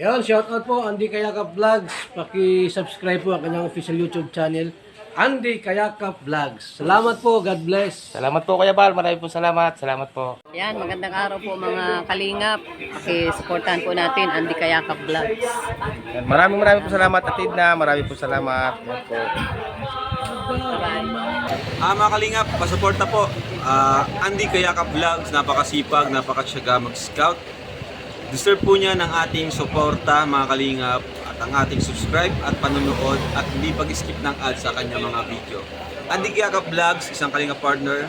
Yan, shoutout po Andy Kayakap Vlogs. Paki-subscribe po ang kanyang official YouTube channel, Andy Kayakap Vlogs. Salamat po, God bless. Salamat po Kuya Bal, marami po salamat. Salamat po. Yan, magandang araw po mga kalingap. Paki-supportahan po natin Andy Kayakap Vlogs. Yan, maraming po salamat Atid na, marami po salamat. Yan po. Mga kalingap, pasuporta po. Andy Kayakap Vlogs, napakasipag, napakasyaga mag-scout. Deserve po niya ng ating suporta mga kalingap at ang ating subscribe at panonood at hindi pag-skip ng ads sa kanya mga video. Andy Kayakap Vlogs, isang kalingap partner.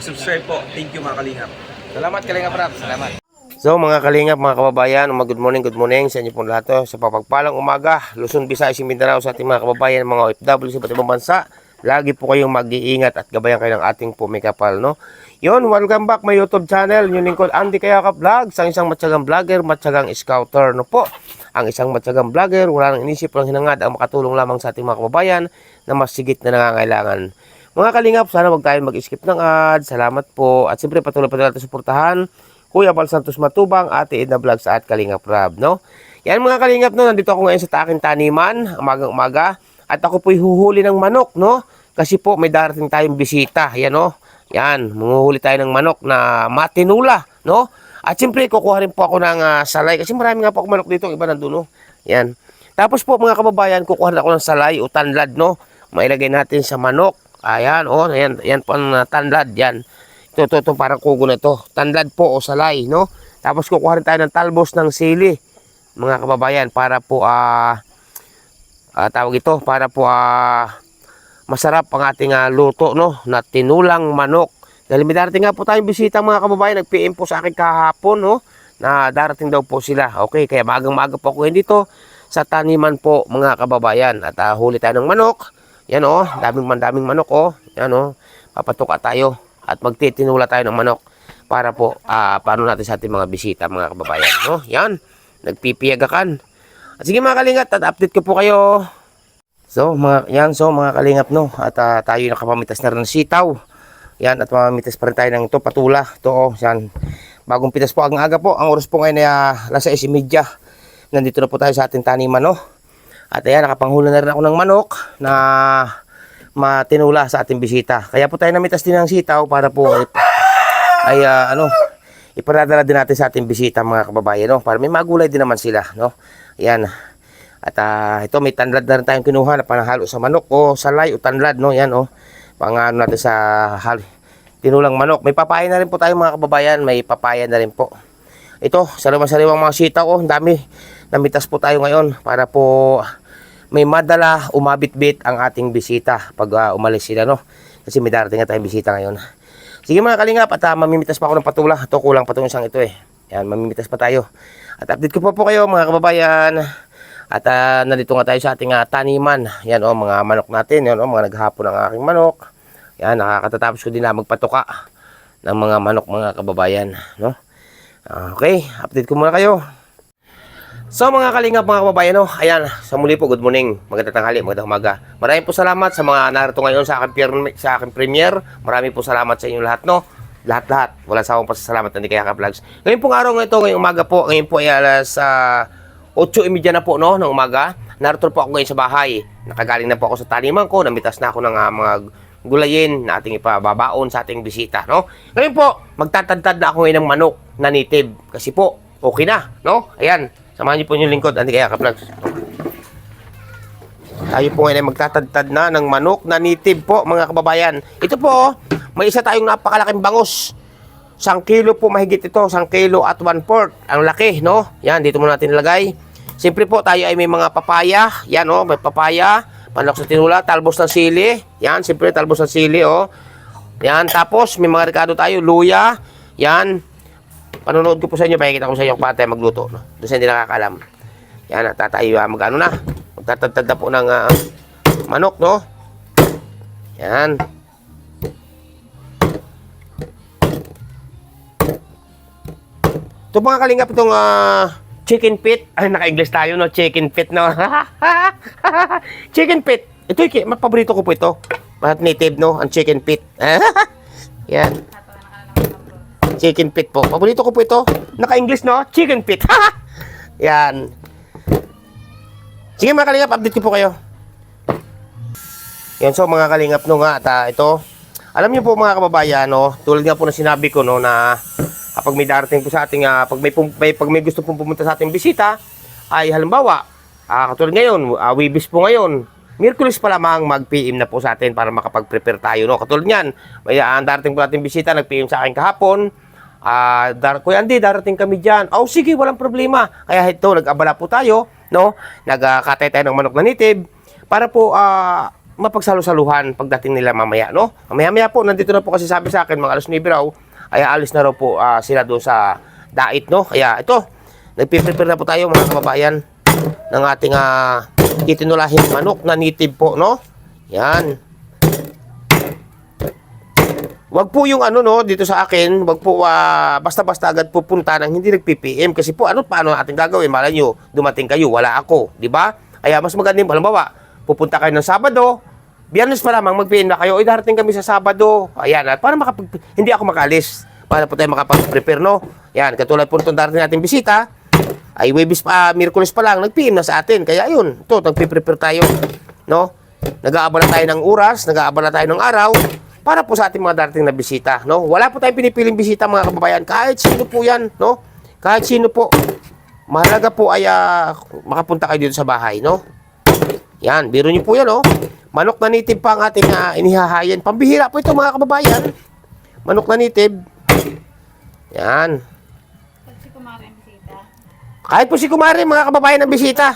Subscribe po. Thank you mga kalingap. Salamat Kalingap Rap, salamat. So mga kalingap, mga kababayan, good morning sa inyo pong lahat. Sa papagpalang umaga, Luzon, Visayas, Mindanao sa ating mga kababayan, mga OFW sa iba't ibang bansa. Lagi po kayong mag-iingat at gabayan kayo ng ating pumikapal, no? Yun, welcome back my YouTube channel, yung lingkod Andy Kayakap Vlogs, ang isang matyagang vlogger, matyagang scouter, no po? Ang isang matyagang vlogger, wala nang inisip, walang hinangad, ang makatulong lamang sa ating mga kababayan na mas sigit na nangangailangan. Mga kalingap, sana wag tayo mag-skip ng ads, salamat po, at siyempre patuloy pa natin suportahan, Kuya Bal Santos Matubang, Ate Edna Vlogs at Kalingap Rab, no? Yan mga kalingap, no, nandito ako ngayon sa aking taniman, umagang-umaga, at ako po'y huhuli ng manok, no? Kasi po may darating tayong bisita, yan, no? Yan, manguhuli tayo ng manok na matinula, no? At siyempre, kukuha rin po ako ng salay. Kasi marami nga po ako manok dito, iba nandun, no? Yan. Tapos po, mga kababayan, kukuha rin ako ng salay o tanlad, no? Mailagay natin sa manok. Ayan, oh, yan po ang tanlad, yan. Ito, parang kugo na to. Tanlad po o salay, no? Tapos kukuha rin tayo ng talbos ng sili, mga kababayan, para po, tawag ito, para po, masarap ang ating luto, no, na tinulang manok. Dahil may darating nga po tayong bisita mga kababayan, nag-PM po sa akin kahapon, no, na darating daw po sila. Okay, kaya magang-maga po ako dito sa taniman po mga kababayan. At huli tayo ng manok. Yan oh, daming manok oh. Yan oh, papatuka tayo at magtitinula tayo ng manok para po paano natin sa ating mga bisita mga kababayan, no. Yan, nagpipiyagakan. At sige mga kalingat, at update ko po kayo. So mga kalingap, no, at tayo nakapamitas na rin ng sitaw. Yan, at mamamitas pa rin tayo ng ito, patula. Ito oh, yan. Bagong pitas po, aga po. Ang oras po ngayon ay alas 6:30. Nandito na po tayo sa ating taniman, no. At ayan, nakapanghula na rin ako ng manok na matinula sa ating bisita. Kaya po tayo namitas din ng sitaw para po iparadala din natin sa ating bisita mga kababayan, no, para may magulay din naman sila, no. Ayan. At ito may tanlad na rin tayong kinuha na panghalo sa manok o salay o tanlad, no. Yan oh, pangano natin sa tinulang manok. May papaya na rin po tayo mga kababayan, may papaya na rin po. Ito, sariwang mga sitaw oh, dami. Namitas po tayo ngayon para po may madala umabit-bit ang ating bisita pag umalis sila, no. Kasi may darating na tayong bisita ngayon. Sige mga kalingap, at mamimitas pa ako ng patula. Ito, kulang pa itong isang ito eh. Yan, mamimitas pa tayo. At update ko po kayo mga kababayan. At nandito nga tayo sa ating taniman. Yan o, mga manok natin. Yan o, mga naghapon ng aking manok. Yan, nakakatatapos ko din na magpatuka ng mga manok mga kababayan, no? Okay, update ko muna kayo. So mga kalingap mga kababayan, no? Ayan, sa muli po, good morning, magandang tanghali, magandang umaga. Maraming po salamat sa mga narito ngayon sa aking premiere. Maraming po salamat sa inyo lahat, no? Lahat. Wala sa akong pasasalamat, Andy Kayakap Vlogs. Ngayon pong araw ito, ngayong umaga po, ngayon po ay alas 8:30 na po, no, ng umaga. Narito po ako ngayon sa bahay. Nakagaling na po ako sa taniman ko. Namitas na ako ng mga gulayin na ating ipababaon sa ating bisita, no. Ngayon po, magtatadtad na ako ngayon ng manok na native. Kasi po, okay na, no. Ayan, samahan niyo po yung lingkod, Andy Kayakap Vlogs. Tayo po ngayon ay magtatadtad na ng manok na native po, mga kababayan. Ito po, may isa tayong napakalaking bangus. 1 kilo po mahigit ito, 1 kilo at 1/4. Ang laki, no. Yan, dito muna natin ilagay. Siyempre po tayo ay may mga papaya. Yan oh, may papaya, panlok sa tinula, talbos ng sili. Yan, siyempre talbos ng sili oh. Yan, tapos may mga rekado tayo, luya. Yan. Panonood ko po sa inyo, pakikita ko sa inyo kung paano tayo magluto, no. Doon sa hindi nakakaalam. Yan, tayo mag-ano na. Magtatadtad na po ng manok, no. Yan. Ito mga kalingap, itong chicken feet. Ay, naka-English tayo, no? Chicken feet, no? Chicken feet. Ito, paborito ko po ito. Native, no? Ang chicken feet. Yan. Chicken feet po. Paborito ko po ito. Naka-English, no? Chicken feet. Yan. Sige mga kalingap, update ko po kayo. Yan, so mga kalingap no nga, at ito, alam niyo po mga kababayan, no, tulad nga po na sinabi ko, no, na kapag may darating po sa ating, pag may gusto pong pumunta sa ating bisita, ay halimbawa, katulad ngayon, Wibis po ngayon, Miyerkules pa lamang mag-PM na po sa atin para makapag-prepare tayo, no. Katulad niyan, may darating po natin bisita, nag-PM sa akin kahapon, Kuya Andy, darating kami dyan. Oh, sige, walang problema. Kaya ito, nag-abala po tayo, no, nagkatay tayo ng manok na native, para po, mapagsalusaluhan pagdating nila mamaya, no? Mamaya po, nandito na po kasi sabi sa akin, mga alas 9 raw, ay alis na raw po sila doon sa dait, no? Kaya ito, nagpiprepare na po tayo mga kababayan ng ating itinulahing manok na native po, no? Yan. Wag po yung no, dito sa akin, wag po basta-basta agad pupunta nang hindi nag-PPM kasi po paano natin gagawin? Malay nyo, dumating kayo, wala ako, di ba? Kaya mas maganda yung halimbawa, pupunta kayo ng Sabado, Biyernes pa lamang mag-PM na kayo, darating kami sa Sabado. Ayan, para hindi ako makalis. Para po tayo makapag-prepare, no? Yan, katulad po itong darating natin bisita, ay Miyerkules pa lang, nag-PM na sa atin. Kaya ayun, ito, nag-prepare tayo, no? Nag-aabala tayo ng oras, nag-aabala tayo ng araw, para po sa ating mga darating na bisita, no? Wala po tayong pinipiling bisita, mga kababayan. Kahit sino po yan, no? Kahit sino po. Mahalaga po ay makapunta kayo dito sa bahay, no? Yan, biro niyo po yan, oh. Manok na native pa ang ating inihahayin. Pambihira po ito, mga kababayan. Manok na native. Yan. Pag si Kumari ang bisita. Kahit po si Kumari, mga kababayan ang bisita.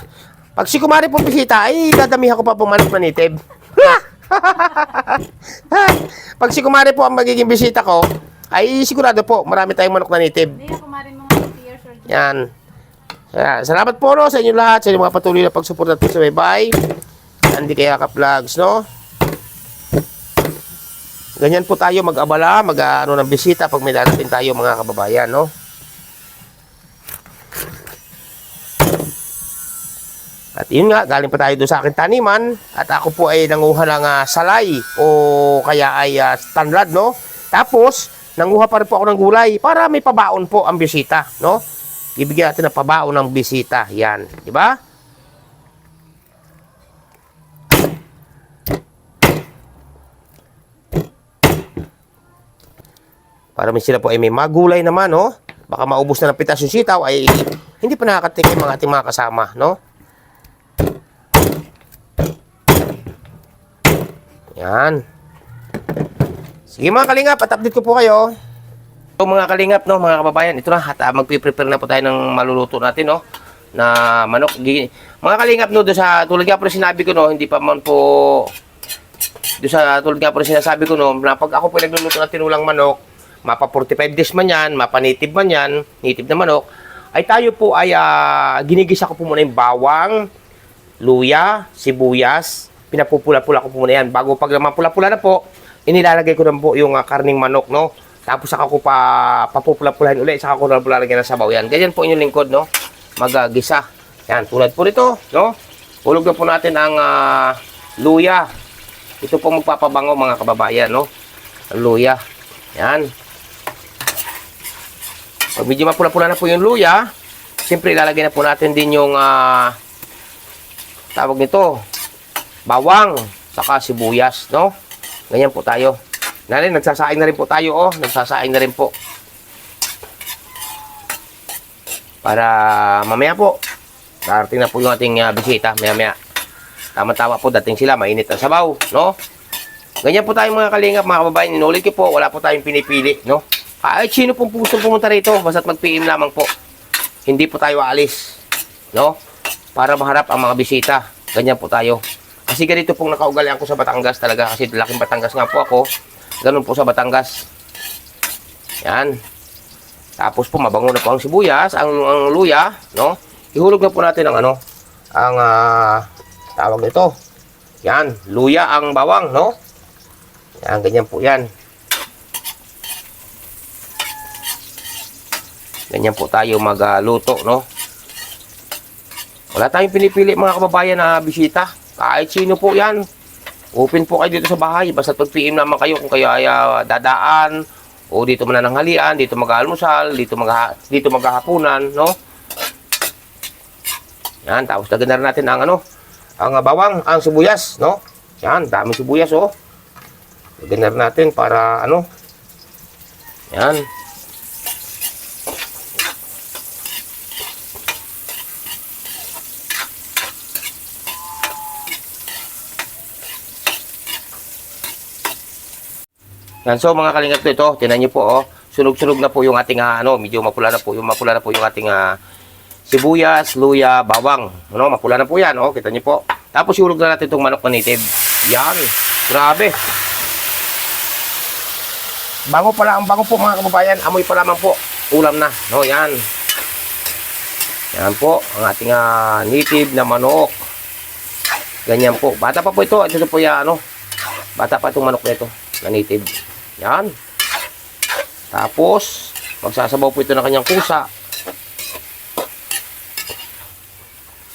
Pag si Kumari po bisita, ay dadamihan ko pa po manok na native. Pag si Kumari po ang magiging bisita ko, ay sigurado po, marami tayong manok na native. Hindi yung Kumari mga 50 years old. Yan. Salamat po, no, sa inyo lahat, sa inyong mga patuloy na pagsuporta at bye-bye. Andy Kayakap Vlogs, no? Ganyan po tayo mag-abala, ng bisita pag may darating tayo, mga kababayan, no? At yun nga, galing pa tayo doon sa aking taniman at ako po ay nanguha ng salay o kaya ay tanlad, no? Tapos, nanguha pa rin po ako ng gulay para may pabaon po ang bisita, no? Ibigyan natin ng pabaon ng bisita. Yan. Di ba? Para sila po ay may magulay naman, no? Baka maubos na ng pitas yung sitaw ay hindi pa nakakatikim ang ating mga kasama, no? Yan. Sige mga kalingap, at update ko po kayo. So mga kalingap, no, mga kababayan, ito na, at magpiprepare na po tayo ng maluluto natin, no, na manok. Mga kalingap, no, doon sa tulad nga po na sinabi ko, no, hindi pa man po doon sa tulad nga po na sinasabi ko, no, na pag ako po nagluluto ng tinulang manok, mapa 45 days man yan, mapa native man yan, native na manok, ay tayo po ay ginigisa ko po muna yung bawang, luya, sibuyas, pinapupula-pula ko po muna yan. Bago pag mapula-pula na po, inilalagay ko na po yung karning manok, no. Tapos saka ko papupula-pulahin ulit, saka ko na lalagyan ng sabaw yan. Ganyan po inyong lingkod, no, mag-gisa. Yan, tulad po nito, no. Hulog na po natin ang luya. Ito po magpapabango, mga kababayan, no. Ang luya. Yan. Pag medyo mapula-pula na po yung luya, siyempre ilalagay na po natin din yung tawag nito, bawang, saka sibuyas, no. Ganyan po tayo. Nagsasaing na rin po tayo, oh. Nagsasaing na rin po. Para mamaya po, darating na po yung ating bisita, maya-maya. Tama-tama po, dating sila, mainit ang sabaw, no? Ganyan po tayo mga kalingap, mga kababayan. Inulit ko po, wala po tayong pinipili, no? Kahit sino pong puso pumunta rito, basta't mag-PM lamang po. Hindi po tayo aalis, no? Para maharap ang mga bisita. Ganyan po tayo. Kasi ganito pong nakaugalian ko sa Batangas talaga, kasi laking Batangas nga po ako. Ganun po sa Batangas. Yan. Tapos po mabango na po ang sibuyas, ang luya, no? Ihulog na po natin ang ang tawag nito. Yan, luya ang bawang, no? Yan, ganyan po yan. Ganyan po tayo magluto, no? Wala tayong pinipili mga kababayan na bisita. Kahit sino po yan. Open po kayo dito sa bahay. Basta pag-PM naman kayo kung kayo ay dadaan o dito manananghalian, dito mag-almusal, dito maghahapunan, no? Yan, tapos lagyan na rin natin ang ano, ang bawang, ang sibuyas, no? Yan, daming sibuyas, oh. Lagyan na rin natin para ano. Yan. Yan, so mga kalingap ito, tinan niyo po, oh. Sunog-sunog na po yung ating ano, medyo mapula na po yung ating sibuyas, luya, bawang. Ano, mapula na po 'yan, oh. Kita niyo po. Tapos ihulog na natin itong manok na native. Yan. Grabe. Bango pala, ang bango po mga kababayan. Amoy pa lamang po. Ulam na. No, yan. Yan po ang ating native na manok. Ganyan po. Bata pa po ito. Ito po ya ano. Bata pa itong manok na ito na native. Yan. Tapos, magsasabaw po ito ng kanyang kusa.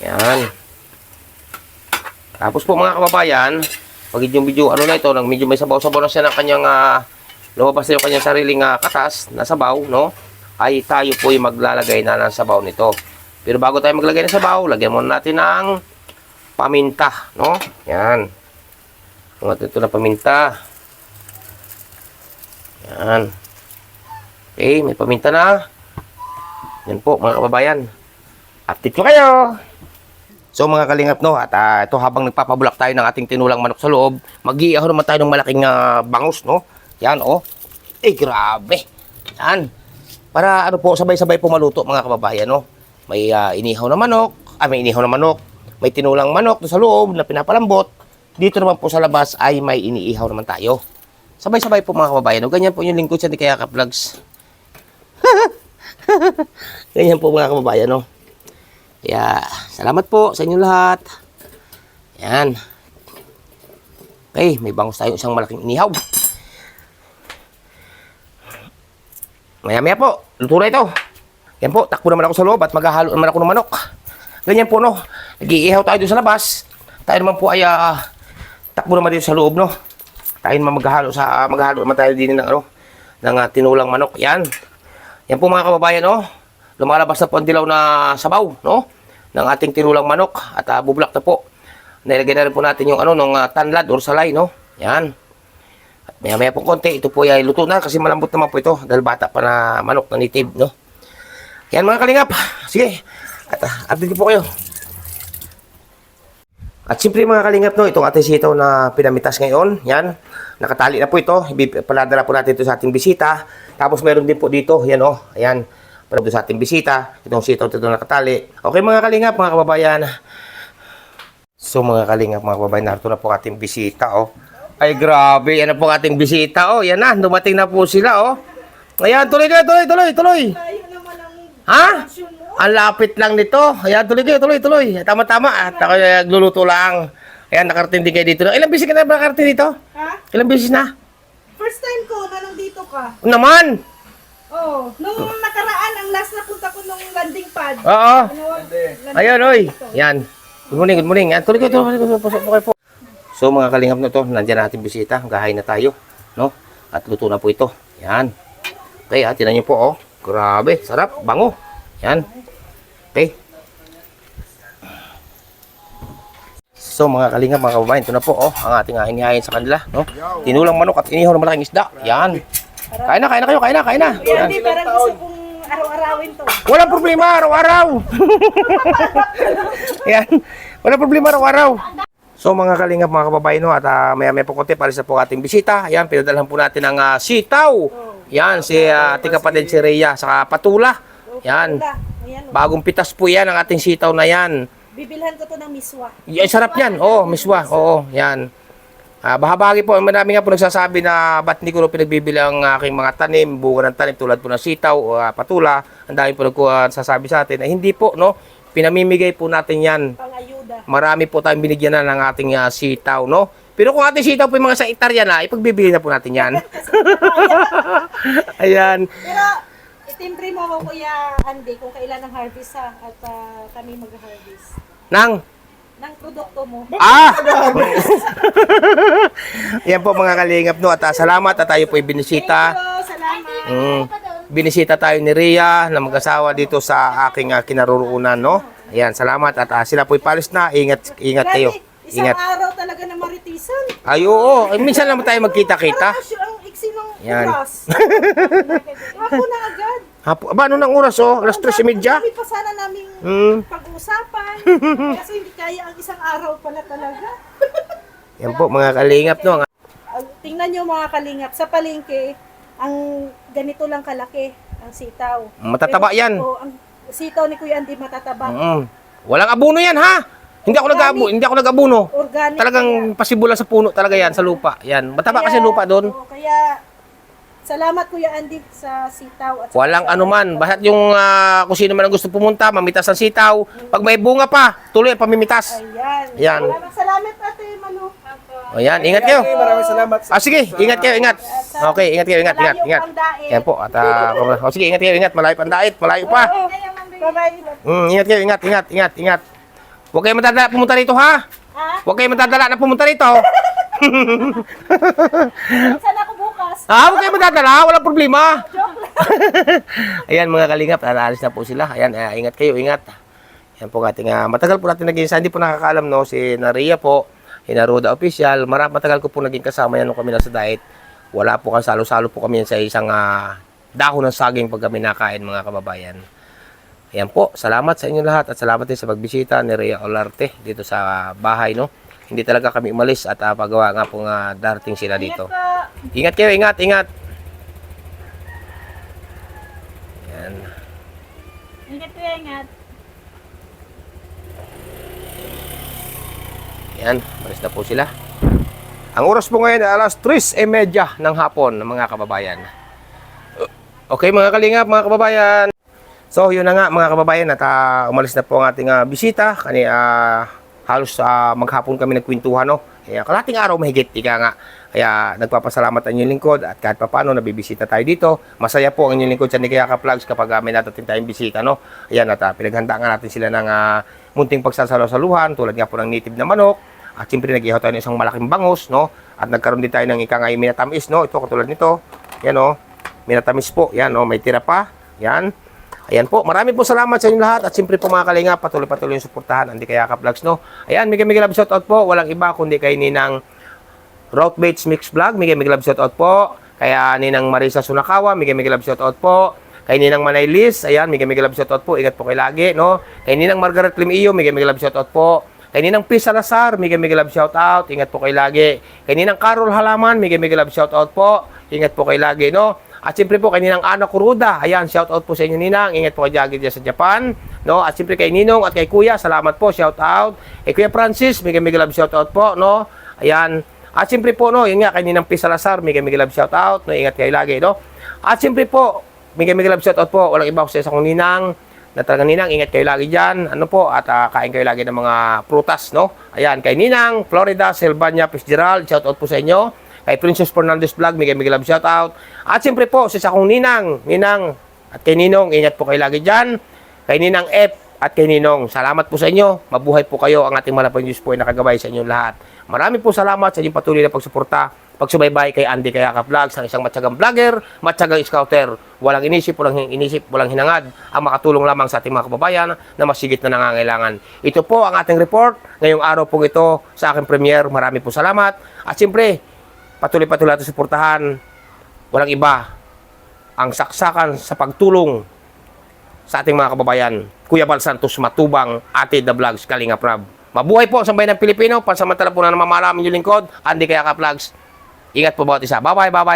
Yan. Tapos po mga kababayan, pag yung video, ano na ito, nang medyo may sabaw-sabaw na siya ng kanyang, lumabas na yung kanyang sariling katas na sabaw, no? Ay tayo po yung maglalagay na ng sabaw nito. Pero bago tayo maglagay ng sabaw, lagyan muna natin ng paminta, no? Yan. Tungat ito na paminta. Yan. Okay, may paminta na. Yan po mga kababayan. Update ko kayo. So mga kalingap, no, at ito habang nagpapabulak tayo ng ating tinulang manok sa loob, mag-iihaw naman tayo ng malaking bangus, no? Yan, oh. Grabe. Yan. Para ano po, sabay-sabay po maluto mga kababayan, no? May inihaw na manok, may inihaw na manok, may tinulang manok sa loob na pinapalambot. Dito naman po sa labas ay may iniihaw naman tayo. Sabay-sabay po mga kababayan, no? Ganyan po yung lingkod siya ni Kayakap Vlogs. Ganyan po mga kababayan, no? Kaya, salamat po sa inyo lahat. Yan. Okay, may bangus tayo isang malaking inihaw. Maya-maya po, luto na ito. Yan po, takbo naman ako sa loob at maghahalo naman ako ng manok. Ganyan po, no. Nag-iihaw tayo doon sa labas. Tayo naman po ay takbo naman dito sa loob, no. Tayo naman maghahalo naman tayo din ng ano, ng tinulang manok. Yan. Yan po mga kababayan, no. Lumalabas na po ang dilaw na sabaw, no, ng ating tinulang manok at bubulak na po. Nilagay na rin po natin yung ano, ng tanlad or salay, no. Yan. At maya-maya po konti, ito po ay luto na kasi malambot naman po ito dahil bata pa na manok na native, no. Yan mga kalingap. Sige. At update ko po kayo. At siyempre mga kalingap, no, itong ating sitaw na pinamitas ngayon, yan. Nakatali na po ito. Paladala po natin ito sa ating bisita. Tapos meron din po dito, yan, oh. Ayan. Para doon sa ating bisita, itong sitaw ito nakatali. Okay mga kalingap, mga kababayan. So mga kalingap, mga kababayan, narito na po ating bisita, oh. Ay grabe, yan na po ating bisita, oh. Yan na, dumating na po sila, oh. Ayan, tuloy. Ha? Ang lapit lang nito. Ayan, tuloy. Tama. At ako nagluluto lang. Ayan, nakarating din kayo dito. Ilang beses ka na ba nakarating dito? Ha? Ilang beses na? First time ko na nandito ka. Naman! Oh, nung nakaraan, ang last na punta ko nung landing pad. Oo. Landing Ayan, pad oy. dito. Yan. Good morning. Yan, tuloy. Pasok po. So, mga kalingap na to, nandiyan natin bisita. Gahay na tayo, no? At luto na po ito. Yan. Okay, tinan niyo po, oh. Grabe, sarap, bango. Yan. Okay. So, mga kalingap, mga kababayan, ito na po, oh. Ang ating inihayin sa kanila, no? Tinulang manok at inihaw ng malaking isda. Yan. Kain na kayo. Yan. Hindi, parang gusto kong araw-arawin to. Walang problema, araw-araw. Yan. Walang problema, araw-araw. So mga kalingap, mga kababayan, no, at maya-maya po konti para sa po ating bisita. Yan, pinadalhan po natin ang sitaw. Yan, si ating kapatid si Rhea, saka patula. Yan. Ayan, oh. Bagong pitas po yan ang ating sitaw na yan. Bibilhan ko to ng miswa. Yan, sarap yan. Oo, miswa. Oo, yan. Bahabagi po, marami nga po nagsasabi na ba't hindi ko pinagbibili ang aking mga tanim, bunga ng tanim tulad po ng sitaw o patula. Ang dami po nagsasabi sa atin na hindi po, no? Pinamimigay po natin yan. Pang-ayuda. Marami po tayong binigyan na ng ating sitaw, no? Pero kung ating sitaw po yung mga sa hektarya na, ipagbibili na po natin yan. Ayan. Pero, itimbre mo ako, Kuya Andy, kung kailan ang harvest ha, at kami mag-harvest. Ng produkto mo. Yan po mga kalingap, no? At salamat at tayo po binisita. Salamat. Binisita tayo ni Rhea na mag-asawa dito sa aking kinaroroonan, no? Ayan, salamat at sila po'y palis na. Ingat kayo. Grabe, isang Ingat. araw talaga na maritisan. Ay, oo. Minsan lang tayo magkita-kita. Parang ang iksi ng Yan. oras. Ako na agad. Ano ng oras, oh? Alas 3:30. Sabi pa sana namin Hmm. pag-uusapan. Kaso hindi kaya ang isang araw pala talaga. Yan po, mga kalingap, no? Tingnan nyo mga kalingap, sa palengke, ang ganito lang kalaki, ang sitaw. Matataba Pero, yan. ang sitaw ni Kuya Andy matataba. Walang abono yan, ha? Hindi ako nag-abuno. Organic. Talagang pasibulan sa puno talaga yan, sa lupa. Yan, mataba kasi lupa doon. Kaya, salamat Kuya Andy sa sitaw. At Walang anuman. Basta't yung kung sino man ang gusto pumunta, mamitas ng sitaw. Pag may bunga pa, tuloy ang pamimitas. Ayan. Yan. Maraming salamat Ate Manu. Ayan, ingat kayo. Maraming salamat. Sige, ingat kayo, ingat. Okay, ingat kayo, ingat. Malayo pang daig. Yan po. At, sige, ingat kayo, ingat. Malayo pang dait, malayo pa. Bye-bye. Ingat kayo, ingat. Huwag kayo matadala pumunta rito, ha? Ha? Huwag kayo matadala na pumunta rito. Saan ako bukas? Huwag kayo matadala, walang problema. Ayan, mga kalingap, aalis na po sila. Ayan, ingat kayo, ingat. Yan po ating, matagal po natin naging, hindi po nakakaalam, no, si Naria po, Hinaruda Official, matagal ko po naging kasama yan nung kami nasa diet. Wala po kang salo-salo po kami sa isang dahon ng saging pag kami nakain, mga kababayan. Ayan po, salamat sa inyo lahat at salamat din sa pagbisita ni Rhea Olarte dito sa bahay, no. Hindi talaga kami umalis at pagawa nga po nga darating sila dito. Ingat kayo, ingat. Ayan. Ingat Kuya, ingat. Ayan, malis na po sila. Ang oras po ngayon ay alas 3:30 ng hapon, mga kababayan. Okay, mga kalingap, mga kababayan. So, yun na nga, mga kababayan, at umalis na po ang ating bisita. Halos maghapon kami nagkwentuhan, no? Kaya kalating araw mahigit, ika nga. Kaya nagpapasalamat ang inyong lingkod at kahit paano nabibisita tayo dito. Masaya po ang inyong lingkod sa Nikayaka Vlogs kapag may natating tayong bisita, no? Ayan, at pinaghandaan nga natin sila ng munting pagsasalo-saluhan tulad nga po ng native na manok. At siyempre nag-ihaw tayo ng isang malaking bangus, no? At nagkaroon din tayo ng ikangay minatamis, no? Ito katulad nito. Yan, no? Minatamis po. Yan, no? May tira pa. Yan. Ayan po. Maraming po salamat sa inyo lahat. At siyempre po mga kalingap, patuloy-patuloy yung suportahan. Hindi Kayaka Vlogs, no? Ayan, mega love shoutout po. Walang iba kundi kay Ninang Route Baits Mix Vlog. Mega love shoutout po. Kaya Ninang Marisa Sunakawa. Mega love shoutout po. Kay Ninang Manay Liz. Ayan, mega love shoutout po. Ingat po kayo lagi, no? Kay Ninang Margaret Limio. Mega love shoutout po. Kay Ninang P. Salazar, mega love shoutout. Ingat po kayo lagi. Kay Ninang Carol Halaman, mega love shoutout po. Ingat po kayo lagi, no? At siyempre po kay Ninang Ana Kuruda. Ayan, shoutout po sa inyo, Ninang. Ingat po kayo lagi dyan sa Japan, no? At siyempre kay Ninong at kay Kuya, salamat po, shoutout. Kay Kuya Francis, mega love shoutout po, no? Ayan. At siyempre po, no, yun nga, kay Ninang P. Salazar, mega love shoutout, no? Ingat kayo lagi, no? At siyempre po, mega love shoutout po. Walang iba ko sa isang Ninang. Na talagang Ninang, ingat kayo lagi dyan. Ano po, at kain kayo lagi ng mga prutas, no? Ayan, kay Ninang, Florida, Silvania, Fitzgerald, shoutout po sa inyo. Kay Princess Fernandez Vlog, mega love shoutout. At siyempre po, sa isang Ninang, at kay Ninong, ingat po kayo lagi dyan. Kay Ninang F at kay Ninong, salamat po sa inyo. Mabuhay po kayo. Ang ating malapang Diyos po ay nakagabay sa inyong lahat. Marami po salamat sa inyong patuloy na pagsuporta, pagsubaybay kay Andy Kayaka Vlogs, ang isang matyagang vlogger, matyagang scouter. Walang inisip, walang hinangad, ang makatulong lamang sa ating mga kababayan na masigit na nangangailangan. Ito po ang ating report ngayong araw po ito sa aking premiere. Marami po salamat. At siyempre, patuloy-patuloy natin suportahan. Walang iba ang saksakan sa pagtulong sa ating mga kababayan. Kuya Bal Santos Matubang, Ate The Vlogs, Kalinga Prab. Mabuhay po ang sambayan ng Pilipino. Pansamantala po na namamala ang inyong lingkod, Andy Kayaka Vlogs. Ingat po bawat isa. Bye-bye.